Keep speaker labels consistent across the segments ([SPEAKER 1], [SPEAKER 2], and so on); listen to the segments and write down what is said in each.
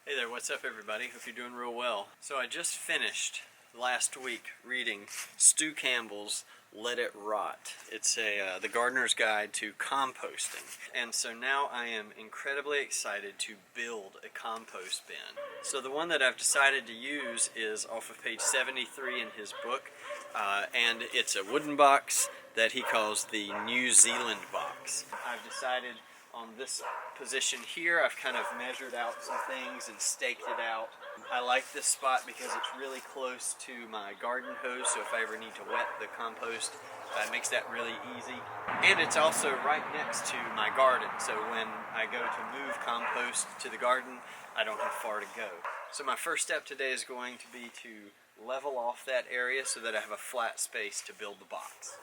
[SPEAKER 1] Hey there, what's up everybody? Hope you're doing real well. So I just finished last week reading Stu Campbell's Let It Rot. It's the Gardener's Guide to Composting. And so now I am incredibly excited to build a compost bin. So the one that I've decided to use is off of page 73 in his book. And it's a wooden box that he calls the New Zealand box. I've decided on this position here, I've kind of measured out some things and staked it out. I like this spot because it's really close to my garden hose, so if I ever need to wet the compost, it makes that really easy. And it's also right next to my garden, so when I go to move compost to the garden, I don't have far to go. So my first step today is going to be to level off that area so that I have a flat space to build the box.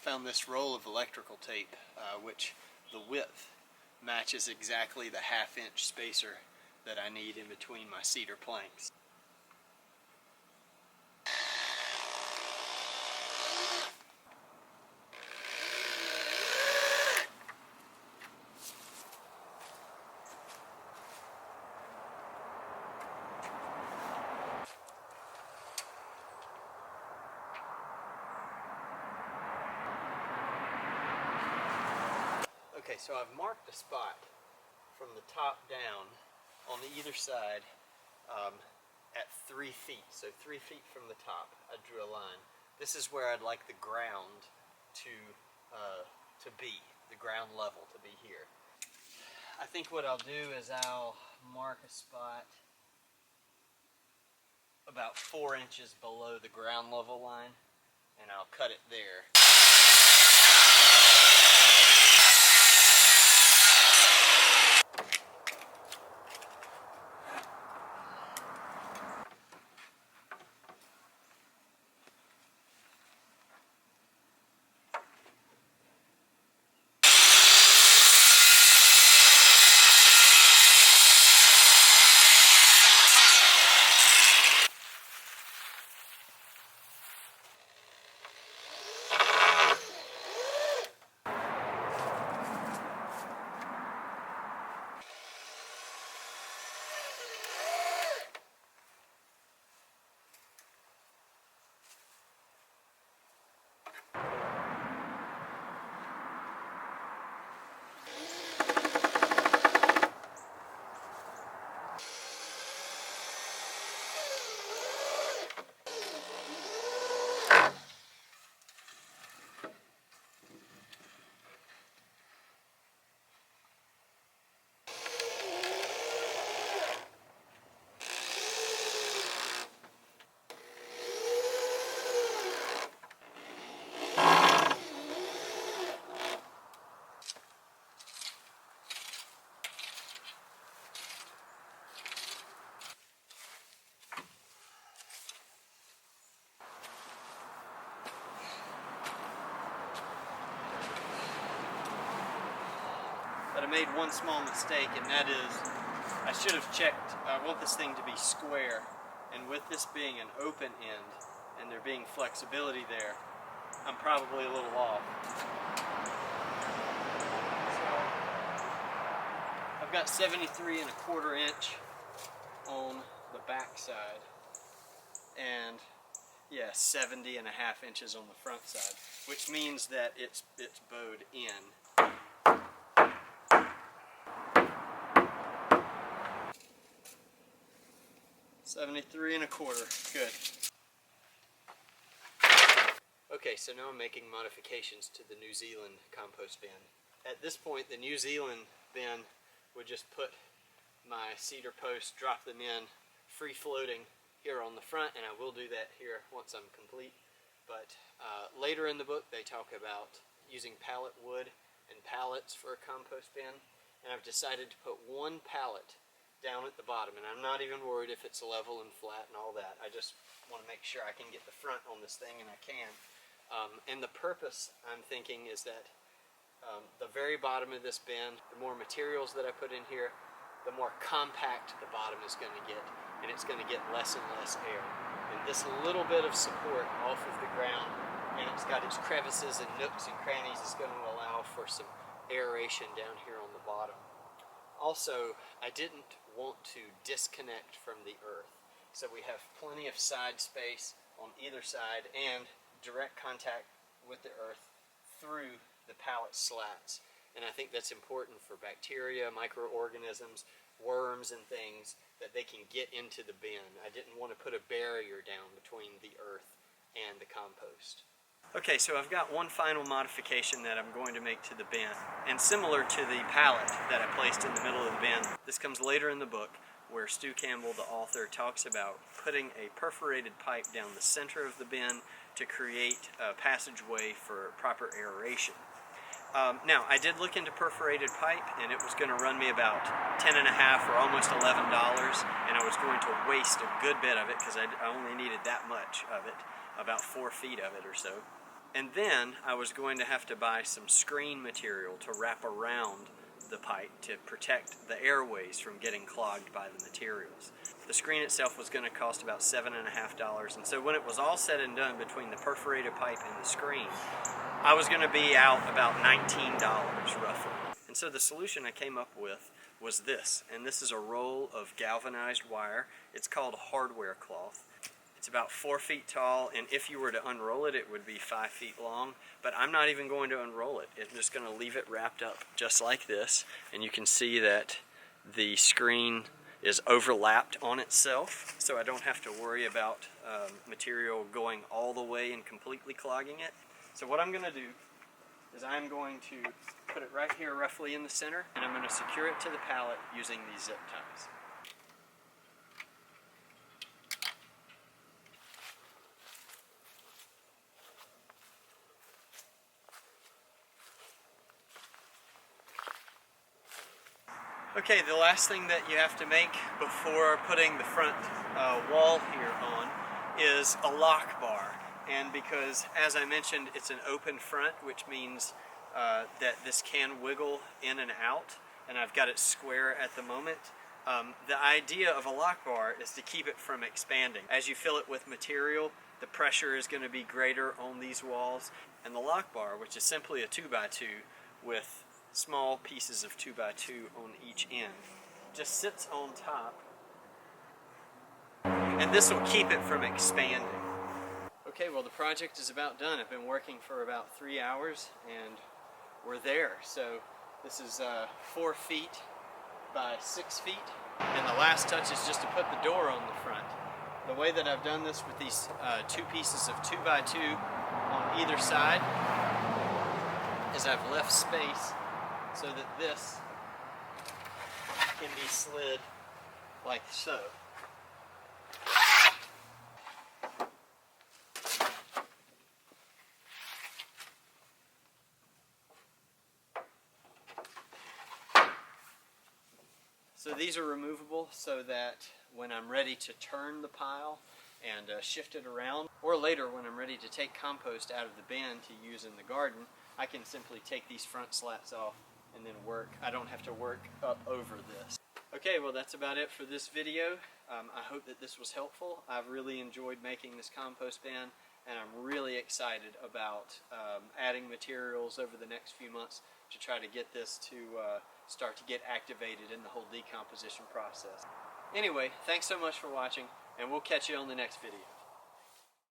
[SPEAKER 1] Found this roll of electrical tape, which the width matches exactly the half-inch spacer that I need in between my cedar planks. Okay, so I've marked a spot from the top down on either side at 3 feet. So 3 feet from the top, I drew a line. This is where I'd like the ground to be, the ground level to be here. I think what I'll do is I'll mark a spot about 4 inches below the ground level line, and I'll cut it there. But I made one small mistake, and that is I should have checked. I want this thing to be square, and with this being an open end and there being flexibility there, I'm probably a little off. So I've got 73¼ inch on the back side, and yeah, 70½ inches on the front side, which means that it's bowed in. 73¼ Good. Okay, so now I'm making modifications to the New Zealand compost bin. At this point, the New Zealand bin would just put my cedar posts, drop them in free floating here on the front, and I will do that here once I'm complete. But later in the book they talk about using pallet wood and pallets for a compost bin, and I've decided to put one pallet down at the bottom, and I'm not even worried if it's level and flat and all that. I just want to make sure I can get the front on this thing, and I can. And the purpose, I'm thinking, is that the very bottom of this bin, the more materials that I put in here, the more compact the bottom is going to get, and it's going to get less and less air. And this little bit of support off of the ground, and it's got its crevices and nooks and crannies, is going to allow for some aeration down here on the bottom. Also, I didn't want to disconnect from the earth, so we have plenty of side space on either side and direct contact with the earth through the pallet slats. And I think that's important for bacteria, microorganisms, worms and things, that they can get into the bin. I didn't want to put a barrier down between the earth and the compost. Okay, so I've got one final modification that I'm going to make to the bin, and similar to the pallet that I placed in the middle of the bin. This comes later in the book, where Stu Campbell, the author, talks about putting a perforated pipe down the center of the bin to create a passageway for proper aeration. Now, I did look into perforated pipe, and it was going to run me about $10.50 or almost $11, and I was going to waste a good bit of it because I only needed that much of it, about 4 feet of it or so. And then I was going to have to buy some screen material to wrap around the pipe to protect the airways from getting clogged by the materials. The screen itself was going to cost about $7.50, and so when it was all said and done between the perforated pipe and the screen, I was going to be out about $19 roughly. And so the solution I came up with was this, and this is a roll of galvanized wire. It's called hardware cloth. It's about 4 feet tall, and if you were to unroll it, it would be 5 feet long, but I'm not even going to unroll it. I'm just going to leave it wrapped up just like this, and you can see that the screen is overlapped on itself, so I don't have to worry about material going all the way and completely clogging it. So what I'm going to do is I'm going to put it right here roughly in the center, and I'm going to secure it to the pallet using these zip ties. Okay, the last thing that you have to make before putting the front wall here on is a lock bar. And because, as I mentioned, it's an open front, which means that this can wiggle in and out, and I've got it square at the moment. The idea of a lock bar is to keep it from expanding. As you fill it with material, the pressure is going to be greater on these walls, and the lock bar, which is simply a 2x2 with small pieces of 2x2 on each end, just sits on top, and this will keep it from expanding. Okay, well, the project is about done. I've been working for about 3 hours, and we're there. So this is 4 feet by 6 feet, and the last touch is just to put the door on the front. The way that I've done this with these 2 pieces of 2x2 on either side is I've left space so that this can be slid like so. So these are removable so that when I'm ready to turn the pile and shift it around, or later when I'm ready to take compost out of the bin to use in the garden, I can simply take these front slats off and then work. I don't have to work up over this. Okay, well, that's about it for this video. I hope that this was helpful. I've really enjoyed making this compost bin, and I'm really excited about adding materials over the next few months to try to get this to start to get activated in the whole decomposition process. Anyway, thanks so much for watching, and we'll catch you on the next video.